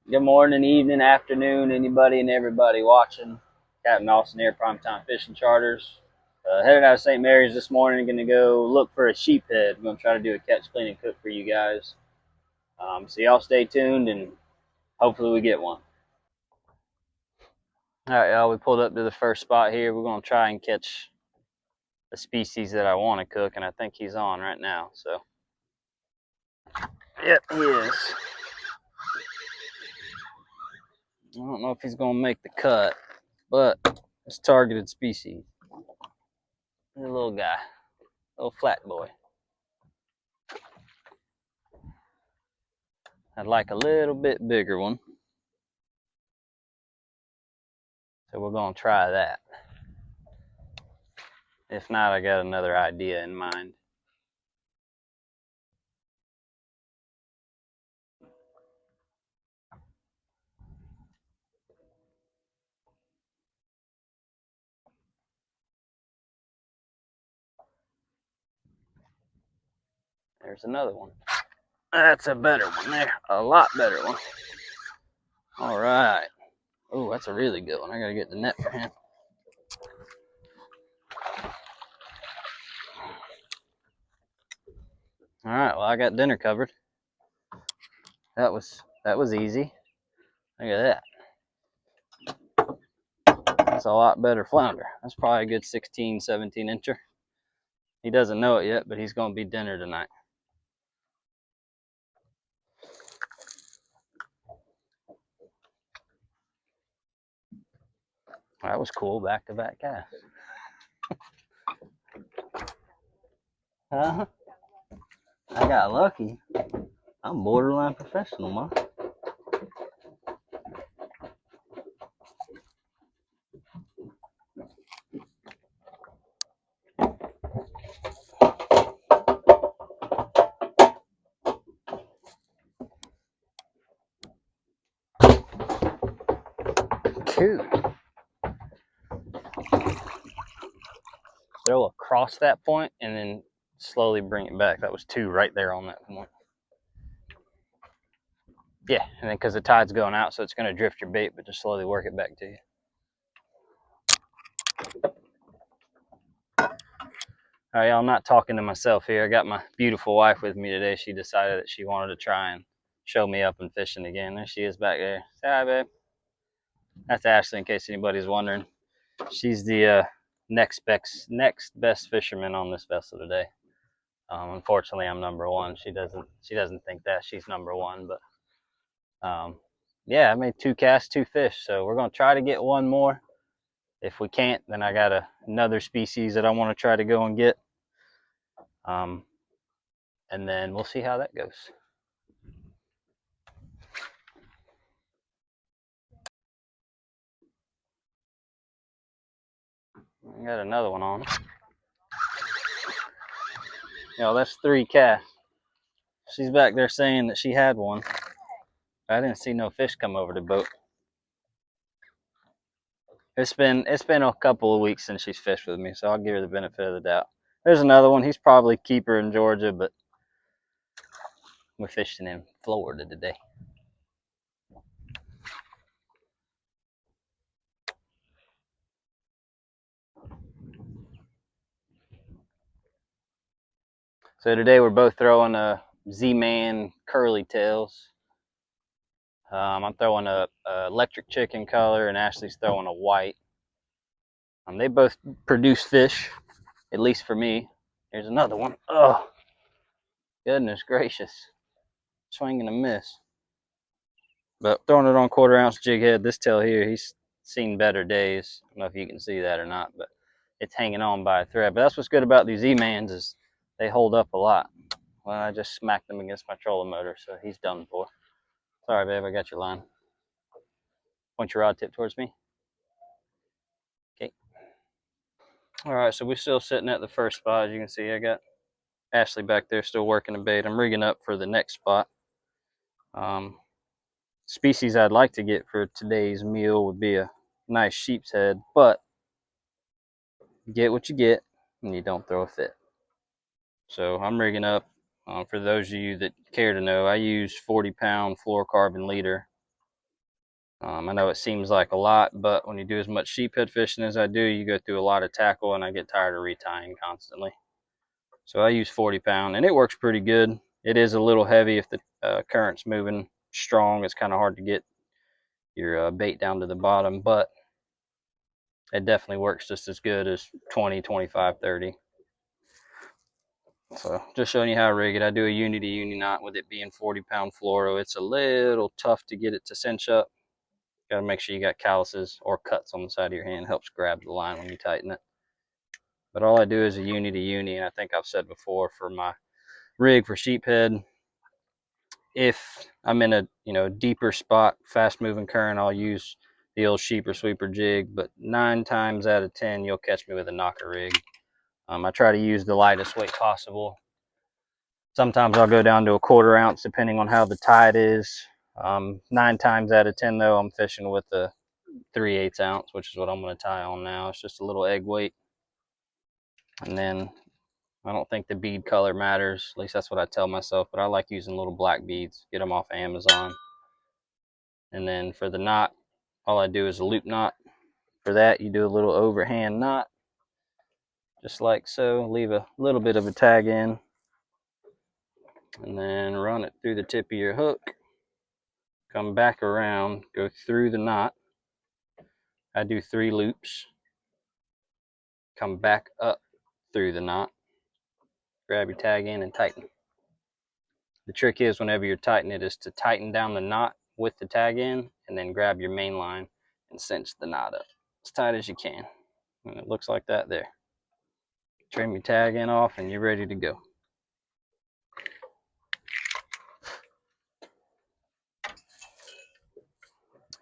Good morning, evening, afternoon, anybody and everybody watching. Captain Austin here, Primetime Fishing Charters. Headed out of St. Mary's this morning. Going to go look for a sheephead. I'm going to try to do a catch, clean, and cook for you guys. So y'all stay tuned and hopefully we get one. All right, y'all. We pulled up to the first spot here. We're going to try and catch a species that I want to cook, and I think he's on right now. So, yep, he is. I don't know if he's going to make the cut, but it's targeted species. The little guy, little flat boy. I'd like a little bit bigger one. So we're going to try that. If not, I got another idea in mind. There's another one. That's a better one there. A lot better one. All right. Oh, that's a really good one. I got to get the net for him. All right. Well, I got dinner covered. That was easy. Look at that. That's a lot better flounder. That's probably a good 16, 17 incher. He doesn't know it yet, but he's going to be dinner tonight. That was cool. Back-to-back cast. Huh? I got lucky. I'm borderline professional, man. Cool. Throw across that point and then slowly bring it back. That was two right there on that point. Yeah, and then because the tide's going out, so it's going to drift your bait, but just slowly work it back to you. All right, y'all, I'm not talking to myself here. I got my beautiful wife with me today. She decided that she wanted to try and show me up and fishing again. There she is back there. Say hi, babe. That's Ashley, in case anybody's wondering. She's the next best fisherman on this vessel today. Unfortunately, I'm number one. She doesn't think that she's number one, but yeah, I made 2 casts, 2 fish. So we're gonna try to get one more. If we can't, then I got another species that I want to try to go and get. And then we'll see how that goes. I got another one on. That's 3 casts. She's back there saying that she had one. I didn't see no fish come over the boat. It's been a couple of weeks since she's fished with me, so I'll give her the benefit of the doubt. There's another one. He's probably keeper in Georgia, but we're fishing in Florida today. So today we're both throwing a Z-Man curly tails. I'm throwing a electric chicken color, and Ashley's throwing a white. They both produce fish, at least for me. Here's another one. Oh, goodness gracious. Swing and a miss. But throwing it on 1/4 ounce jig head, this tail here, he's seen better days. I don't know if you can see that or not, but it's hanging on by a thread. But that's what's good about these E-Mans is they hold up a lot. Well, I just smacked them against my trolling motor, so he's done for. Sorry, babe, I got your line. Point your rod tip towards me. Okay. All right, so we're still sitting at the first spot. As you can see, I got Ashley back there still working the bait. I'm rigging up for the next spot. Species I'd like to get for today's meal would be a nice sheep's head, but you get what you get and you don't throw a fit. So I'm rigging up. For those of you that care to know, I use 40-pound fluorocarbon leader I know it seems like a lot, but when you do as much sheephead fishing as I do, you go through a lot of tackle, and I get tired of retying constantly. So I use 40 pound, and it works pretty good. It is a little heavy if the current's moving strong. It's kind of hard to get your bait down to the bottom, but it definitely works just as good as 20, 25, 30. So just showing you how I rig it. I do a uni to uni knot with it being 40 pound fluoro. It's a little tough to get it to cinch up. Got to make sure you got calluses or cuts on the side of your hand. It helps grab the line when you tighten it. But all I do is a uni to uni, and I think I've said before, for my rig for sheephead, if I'm in a deeper spot, fast moving current, I'll use the old sheeper sweeper jig. But 9 times out of 10, you'll catch me with a knocker rig. I try to use the lightest weight possible. Sometimes I'll go down to a 1/4 ounce depending on how the tide is. 9 times out of 10 though, I'm fishing with a 3/8 ounce, which is what I'm going to tie on now. It's just a little egg weight. And then I don't think the bead color matters. At least that's what I tell myself. But I like using little black beads. Get them off Amazon. And then for the knot, all I do is a loop knot. For that, you do a little overhand knot, just like so. Leave a little bit of a tag in, and then run it through the tip of your hook. Come back around, go through the knot. I do 3 loops. Come back up through the knot. Grab your tag in and tighten. The trick is, whenever you're tightening it, is to tighten down the knot with the tag in, and then grab your main line and cinch the knot up as tight as you can. And it looks like that there. Trim your tag in off, and you're ready to go.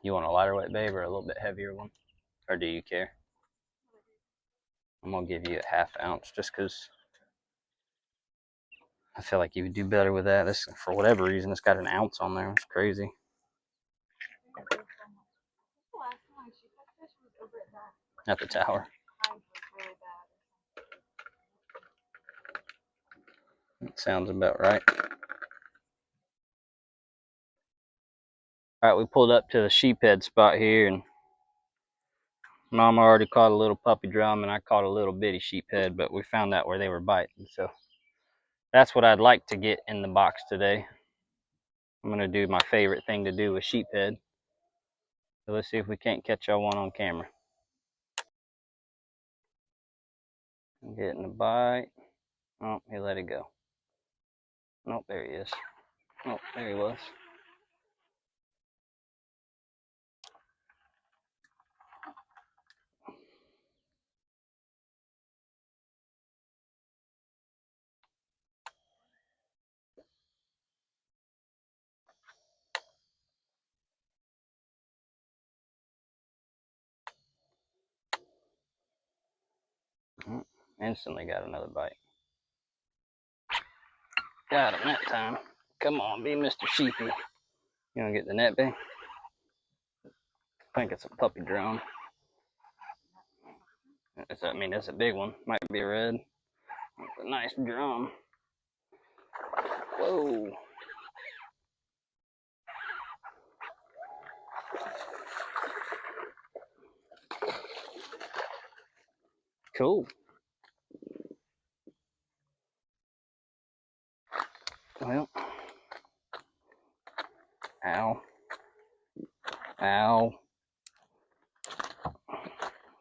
You want a lighter weight, babe, or a little bit heavier one? Or do you care? I'm going to give you a 1/2 ounce just because I feel like you would do better with that. This, for whatever reason, it's got an ounce on there. It's crazy. At the tower. That sounds about right. All right, we pulled up to the sheephead spot here, and Mama already caught a little puppy drum, and I caught a little bitty sheephead, but we found out where they were biting. So that's what I'd like to get in the box today. I'm going to do my favorite thing to do with sheephead. So let's see if we can't catch y'all one on camera. Getting a bite. Oh, he let it go. Nope, there he is. Oh, there he was. Instantly got another bite. Got him that time. Come on, be Mr. Sheepy. You gonna get the net, babe? I think it's a puppy drum. It's a big one. Might be a red. It's a nice drum. Whoa. Cool. Well. Ow. Ow.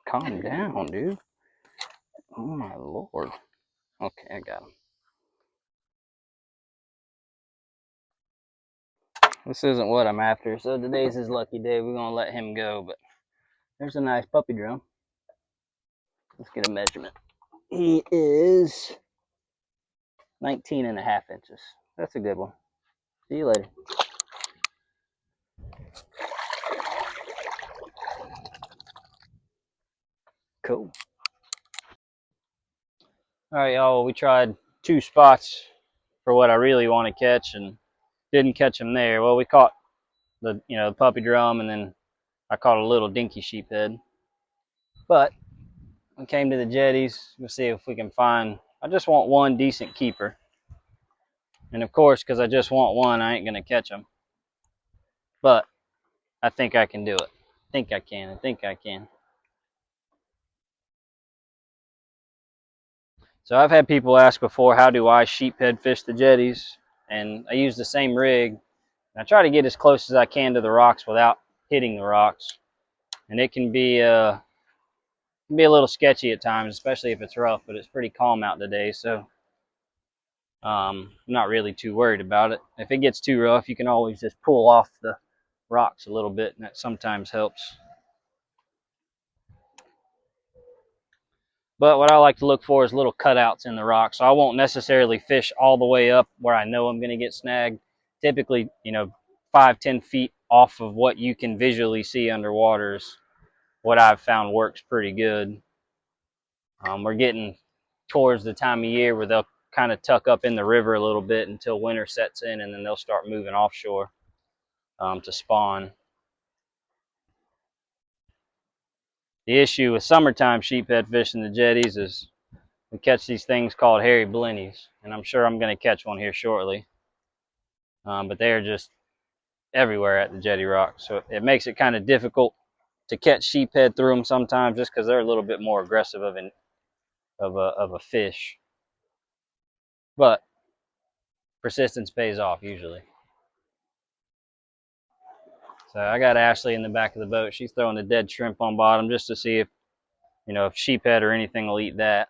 Calm down, dude. Oh my lord. Okay, I got him. This isn't what I'm after, so today's his lucky day. We're gonna let him go, but there's a nice puppy drum. Let's get a measurement. He is 19.5 inches. That's a good one. See you later. Cool. All right, y'all. We tried 2 spots for what I really want to catch, and didn't catch them there. Well, we caught the the puppy drum, and then I caught a little dinky sheephead. But we came to the jetties. We'll see if we can find. I just want one decent keeper, and of course, because I just want one, I ain't gonna catch them. But I think I can do it. I think I can. I think I can. So I've had people ask before, how do I sheephead fish the jetties? And I use the same rig. I try to get as close as I can to the rocks without hitting the rocks. And it can be a little sketchy at times, especially if it's rough, but it's pretty calm out today, so I'm not really too worried about it. If it gets too rough, you can always just pull off the rocks a little bit, and that sometimes helps. But what I like to look for is little cutouts in the rock. So I won't necessarily fish all the way up where I know I'm going to get snagged. Typically, 5-10 feet off of what you can visually see underwater is what I've found works pretty good. We're getting towards the time of year where they'll kind of tuck up in the river a little bit until winter sets in, and then they'll start moving offshore to spawn. The issue with summertime sheephead fishing the jetties is we catch these things called hairy blennies, and I'm sure I'm going to catch one here shortly. But they're just everywhere at the jetty rock, so it makes it kind of difficult to catch sheephead through them sometimes, just because they're a little bit more aggressive of a fish. But persistence pays off usually. So I got Ashley in the back of the boat. She's throwing a dead shrimp on bottom just to see if if sheephead or anything will eat that.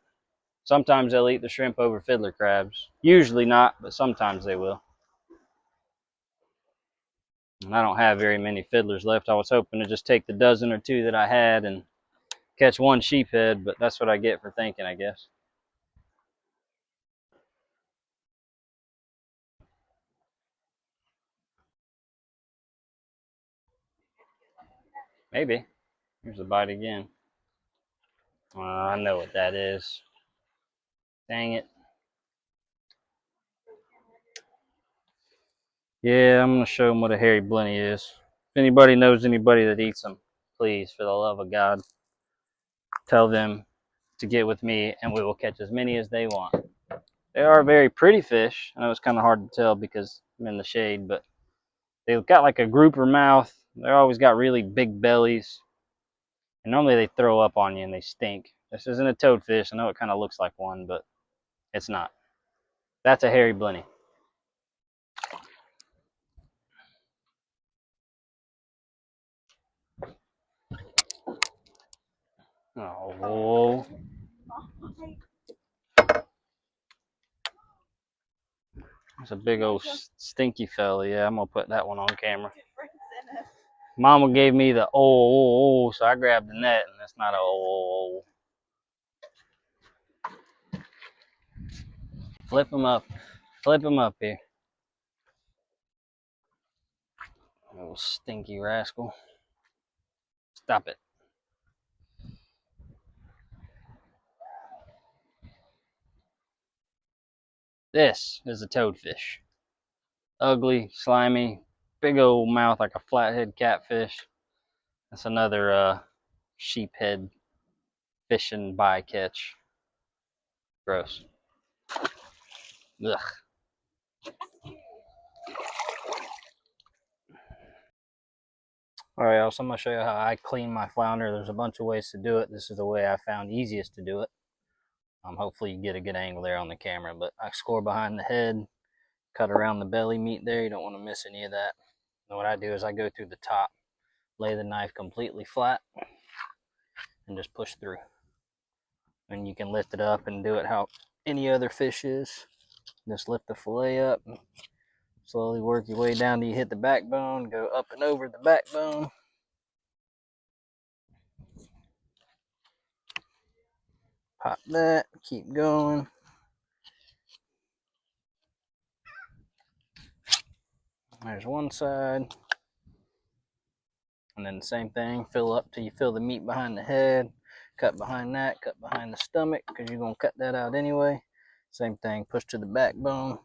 Sometimes they'll eat the shrimp over fiddler crabs. Usually not, but sometimes they will. And I don't have very many fiddlers left. I was hoping to just take the dozen or two that I had and catch one sheephead, but that's what I get for thinking, I guess. Maybe. Here's the bite again. I know what that is. Dang it. Yeah, I'm going to show them what a hairy blenny is. If anybody knows anybody that eats them, please, for the love of God, tell them to get with me and we will catch as many as they want. They are very pretty fish. I know it's kind of hard to tell because I'm in the shade, but they've got like a grouper mouth. They've always got really big bellies. And normally they throw up on you and they stink. This isn't a toadfish. I know it kind of looks like one, but it's not. That's a hairy blenny. Oh, it's a big old stinky fella. Yeah, I'm gonna put that one on camera. Mama gave me the so I grabbed the net, and that's not a. Flip him up. Flip him up here. Little stinky rascal. Stop it. This is a toadfish. Ugly, slimy, big old mouth like a flathead catfish. That's another sheephead fishing bycatch. Gross. Ugh. Alright, y'all, so I'm going to show you how I clean my flounder. There's a bunch of ways to do it. This is the way I found easiest to do it. Hopefully you get a good angle there on the camera, but I score behind the head, cut around the belly meat there. You don't want to miss any of that. And what I do is I go through the top, lay the knife completely flat, and just push through. And you can lift it up and do it how any other fish is. Just lift the fillet up and slowly work your way down till you hit the backbone, go up and over the backbone. Pop that, keep going. There's one side. And then the same thing, fill up till you feel the meat behind the head, cut behind that, cut behind the stomach, because you're going to cut that out anyway. Same thing, push to the backbone.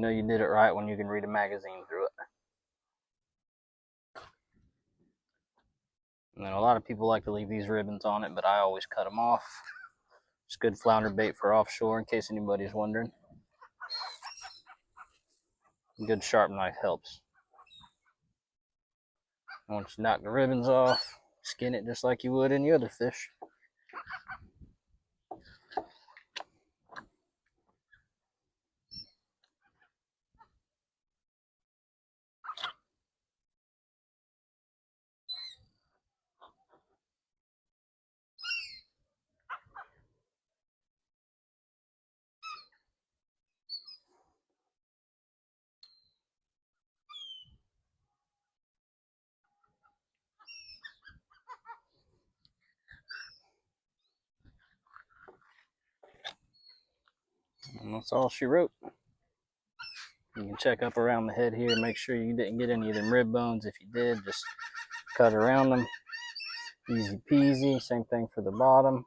know you did it right when you can read a magazine through it. And then a lot of people like to leave these ribbons on it, but I always cut them off. It's good flounder bait for offshore, in case anybody's wondering. A good sharp knife helps. Once you knock the ribbons off, skin it just like you would any other fish. And that's all she wrote. You can check up around the head here, make sure you didn't get any of them rib bones. If you did, just cut around them. Easy peasy. Same thing for the bottom.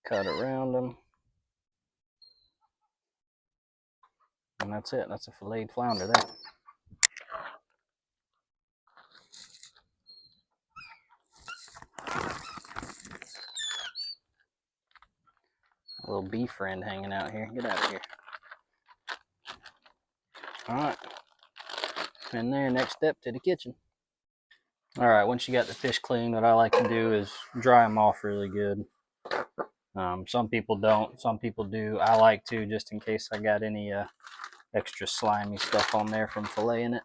Cut around them. And that's it. That's a filleted flounder there. A little bee friend hanging out here. Get out of here. Alright. And there, next step to the kitchen. Alright, once you got the fish clean, what I like to do is dry them off really good. Some people don't, some people do. I like to, just in case I got any extra slimy stuff on there from filleting it.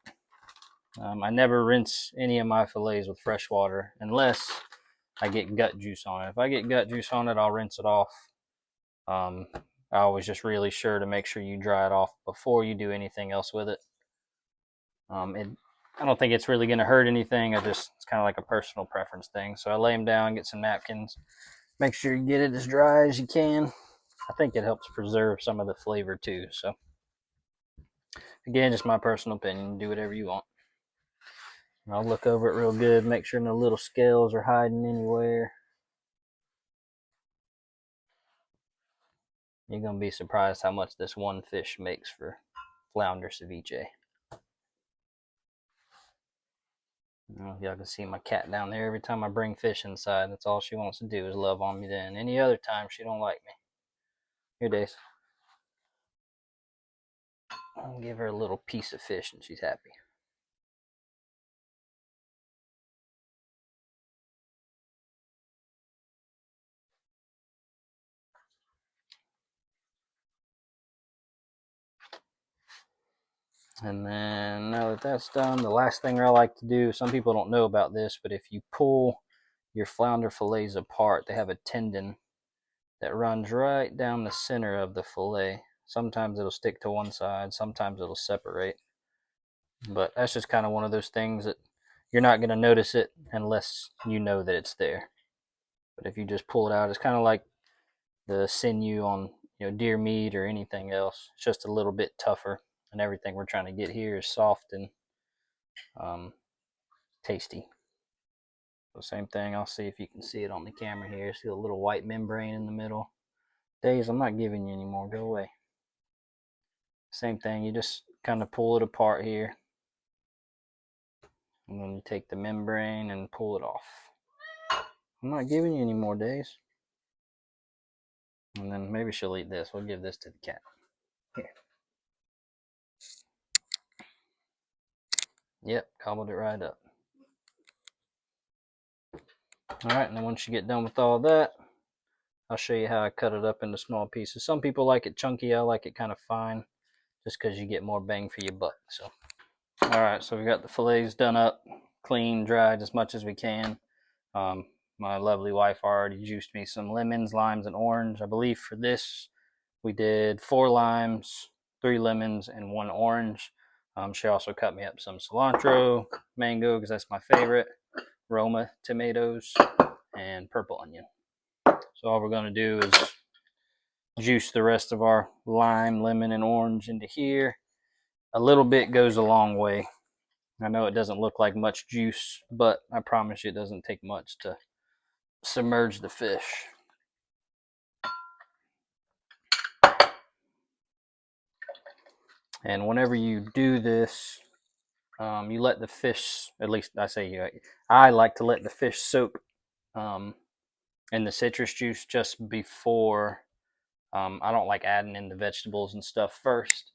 I never rinse any of my fillets with fresh water unless I get gut juice on it. If I get gut juice on it, I'll rinse it off. I always just really sure to make sure you dry it off before you do anything else with it. I don't think it's really going to hurt anything. It's kind of like a personal preference thing. So I lay them down, get some napkins. Make sure you get it as dry as you can. I think it helps preserve some of the flavor too. So again, just my personal opinion. Do whatever you want. And I'll look over it real good, make sure no little scales are hiding anywhere. You're going to be surprised how much this one fish makes for flounder ceviche. Y'all can see my cat down there. Every time I bring fish inside, that's all she wants to do is love on me then. Any other time, she don't like me. Here, Dace. I'll give her a little piece of fish and she's happy. And then now that that's done, the last thing I like to do, some people don't know about this, but if you pull your flounder fillets apart, they have a tendon that runs right down the center of the fillet. Sometimes it'll stick to one side, sometimes it'll separate. But that's just kind of one of those things that you're not going to notice it unless you know that it's there. But if you just pull it out, it's kind of like the sinew on deer meat or anything else. It's just a little bit tougher, and everything we're trying to get here is soft and tasty. So same thing. I'll see if you can see it on the camera here. See a little white membrane in the middle. Days, I'm not giving you anymore. Go away. Same thing. You just kind of pull it apart here. And then you take the membrane and pull it off. I'm not giving you any more, Days. And then maybe she'll eat this. We'll give this to the cat. Here. Yep, gobbled it right up. Alright, and then once you get done with all that, I'll show you how I cut it up into small pieces. Some people like it chunky. I like it kind of fine, just because you get more bang for your buck. So, alright, so we got the fillets done up, clean, dried as much as we can. My lovely wife already juiced me some lemons, limes, and orange. I believe for this, we did 4 limes, 3 lemons, and 1 orange. She also cut me up some cilantro, mango, because that's my favorite, Roma tomatoes, and purple onion. So all we're going to do is juice the rest of our lime, lemon, and orange into here. A little bit goes a long way. I know it doesn't look like much juice, but I promise you it doesn't take much to submerge the fish. And whenever you do this, you let the fish, at least I like to let the fish soak in the citrus juice just before. I don't like adding in the vegetables and stuff first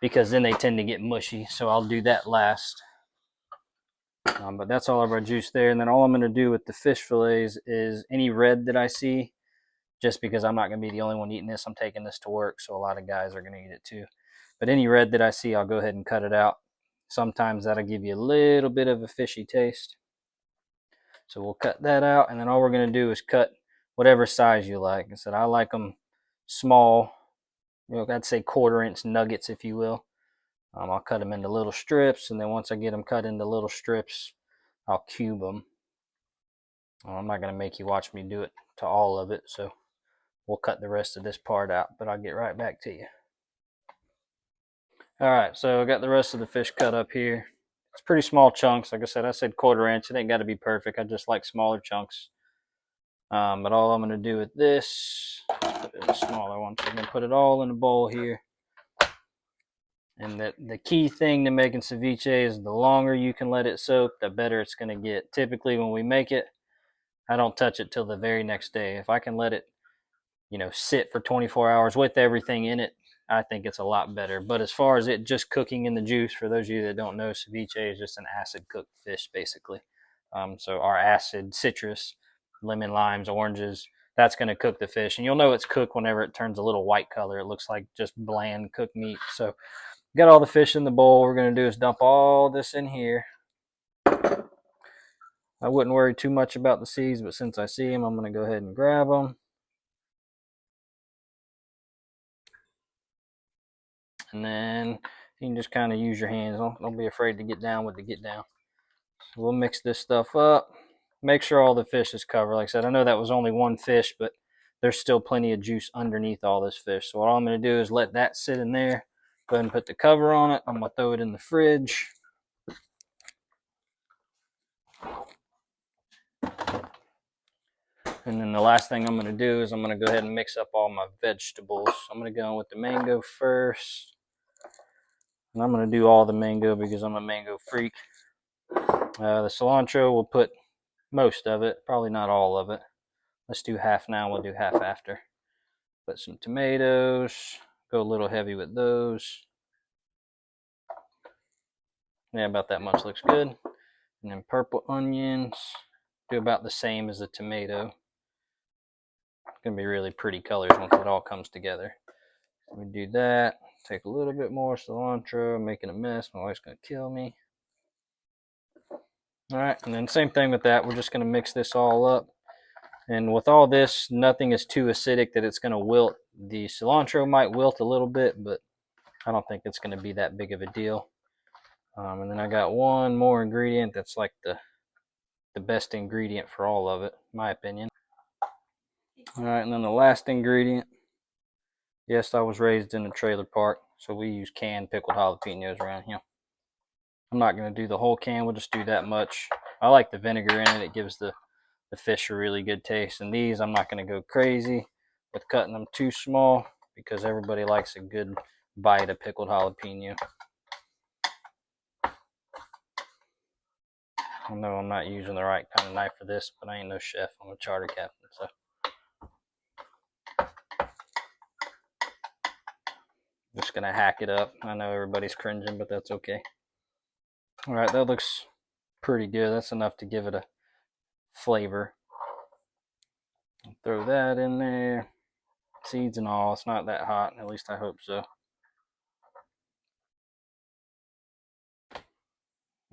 because then they tend to get mushy. So I'll do that last. But that's all of our juice there. And then all I'm going to do with the fish fillets is any red that I see, just because I'm not going to be the only one eating this. I'm taking this to work, so a lot of guys are going to eat it too. But any red that I see, I'll go ahead and cut it out. Sometimes that'll give you a little bit of a fishy taste. So we'll cut that out, and then all we're going to do is cut whatever size you like. I said I like them small, I'd say 1/4 inch nuggets, if you will. I'll cut them into little strips, and then once I get them cut into little strips, I'll cube them. I'm not going to make you watch me do it to all of it, so we'll cut the rest of this part out, but I'll get right back to you. All right, so I got the rest of the fish cut up here. It's pretty small chunks. Like I said 1/4 inch. It ain't got to be perfect. I just like smaller chunks. But all I'm going to do with this, put it in a smaller one. So I'm going to put it all in a bowl here. And the key thing to making ceviche is the longer you can let it soak, the better it's going to get. Typically, when we make it, I don't touch it till the very next day. If I can let it, sit for 24 hours with everything in it, I think it's a lot better. But as far as it just cooking in the juice, for those of you that don't know, ceviche is just an acid cooked fish, basically. So our acid, citrus, lemon, limes, oranges, that's going to cook the fish. And you'll know it's cooked whenever it turns a little white color. It looks like just bland cooked meat. So got all the fish in the bowl. What we're going to do is dump all this in here. I wouldn't worry too much about the seeds, but since I see them, I'm going to go ahead and grab them. And then you can just kind of use your hands. Don't be afraid to get down with the get down. So we'll mix this stuff up. Make sure all the fish is covered. Like I said, I know that was only one fish, but there's still plenty of juice underneath all this fish. So what I'm going to do is let that sit in there. Go ahead and put the cover on it. I'm going to throw it in the fridge. And then the last thing I'm going to do is I'm going to go ahead and mix up all my vegetables. I'm going to go in with the mango first. And I'm going to do all the mango because I'm a mango freak. The cilantro, we'll put most of it, probably not all of it. Let's do half now, we'll do half after. Put some tomatoes, go a little heavy with those. Yeah, about that much looks good. And then purple onions, do about the same as the tomato. It's gonna be really pretty colors once it all comes together. We do that, take a little bit more cilantro, making a mess, my wife's gonna kill me. All right, and then same thing with that, we're just gonna mix this all up. And with all this, nothing is too acidic that it's gonna wilt. The cilantro might wilt a little bit, but I don't think it's gonna be that big of a deal. And then I got one more ingredient that's like the best ingredient for all of it, in my opinion. All right, and then the last ingredient. Yes, I was raised in a trailer park, so we use canned pickled jalapenos around here. I'm not going to do the whole can, we'll just do that much. I like the vinegar in it, it gives the fish a really good taste. And these, I'm not going to go crazy with cutting them too small because everybody likes a good bite of pickled jalapeno. I know I'm not using the right kind of knife for this, but I ain't no chef, I'm a charter captain, so. Just gonna hack it up. I know everybody's cringing, but that's okay. All right, that looks pretty good. That's enough to give it a flavor. Throw that in there. Seeds and all. It's not that hot, at least I hope so.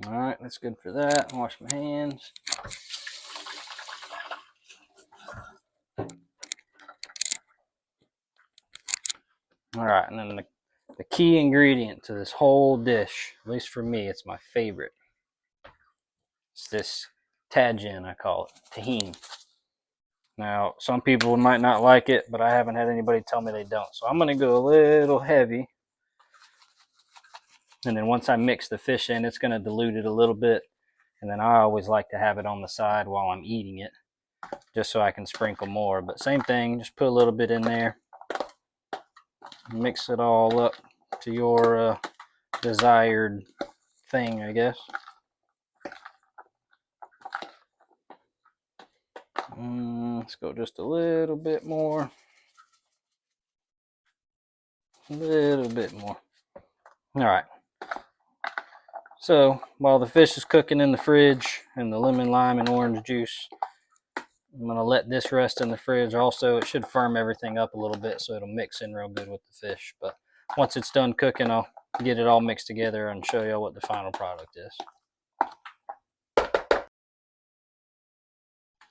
All right, that's good for that. Wash my hands. All right, and then the key ingredient to this whole dish, at least for me, it's my favorite. It's this tajin, I call it, tahini. Now, some people might not like it, but I haven't had anybody tell me they don't. So I'm going to go a little heavy. And then once I mix the fish in, it's going to dilute it a little bit. And then I always like to have it on the side while I'm eating it, just so I can sprinkle more. But same thing, just put a little bit in there. Mix it all up to your desired thing, I guess. Let's go just a little bit more. A little bit more. All right. So while the fish is cooking in the fridge and the lemon, lime, and orange juice, I'm going to let this rest in the fridge. Also, it should firm everything up a little bit so it'll mix in real good with the fish. But once it's done cooking, I'll get it all mixed together and show you what the final product is.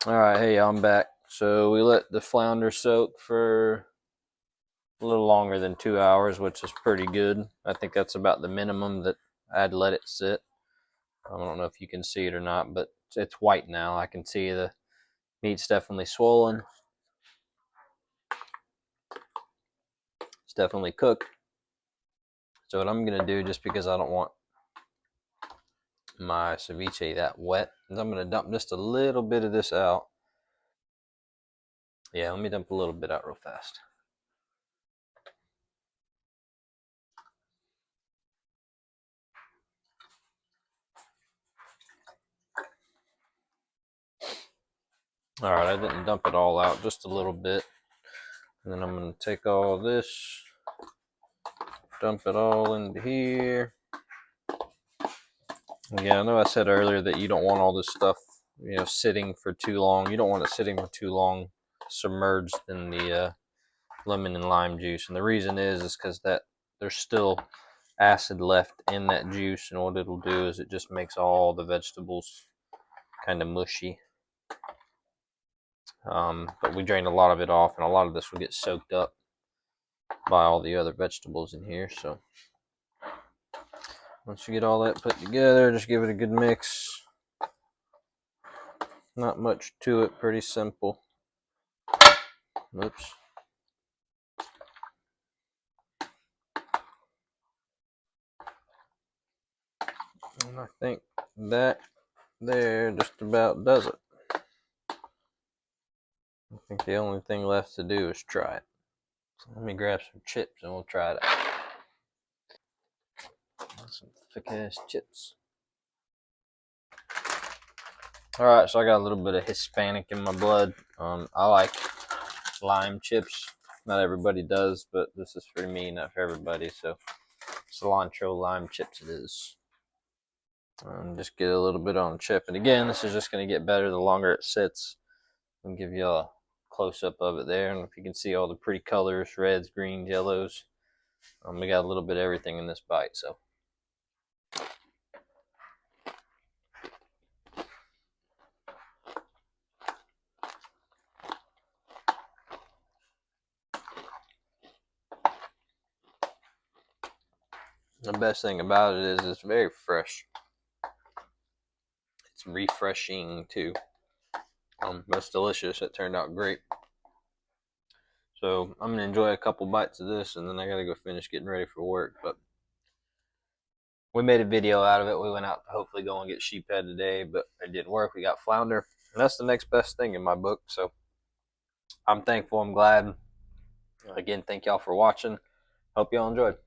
All right, hey, I'm back. So we let the flounder soak for a little longer than 2 hours, which is pretty good. I think that's about the minimum that I'd let it sit. I don't know if you can see it or not, but it's white now. I can see the meat's definitely swollen. It's definitely cooked. So what I'm gonna do, just because I don't want my ceviche that wet, is I'm gonna dump just a little bit of this out. Yeah, let me dump a little bit out real fast. All right, I didn't dump it all out, just a little bit. And then I'm gonna take all this, dump it all into here. Yeah, I know I said earlier that you don't want all this stuff, sitting for too long. You don't want it sitting for too long, submerged in the lemon and lime juice. And the reason is because that there's still acid left in that juice, and what it'll do is it just makes all the vegetables kind of mushy. But we drained a lot of it off, and a lot of this will get soaked up by all the other vegetables in here. So once you get all that put together, just give it a good mix. Not much to it, pretty simple. Oops. And I think that there just about does it. I think the only thing left to do is try it. So let me grab some chips and we'll try it out. Some thick ass chips. Alright, so I got a little bit of Hispanic in my blood. I like lime chips. Not everybody does, but this is for me, not for everybody. So cilantro lime chips it is. Just get a little bit on the chip. And again, this is just going to get better the longer it sits. I'll give you a close-up of it there. And if you can see all the pretty colors, reds, greens, yellows. We got a little bit of everything in this bite, so. The best thing about it is it's very fresh. It's refreshing too. It's delicious. It turned out great. So I'm gonna enjoy a couple bites of this, and then I gotta go finish getting ready for work. But we made a video out of it. We went out to hopefully go and get sheephead today, but it didn't work. We got flounder, and that's the next best thing in my book. So I'm thankful. I'm glad. Again, thank y'all for watching. Hope y'all enjoyed.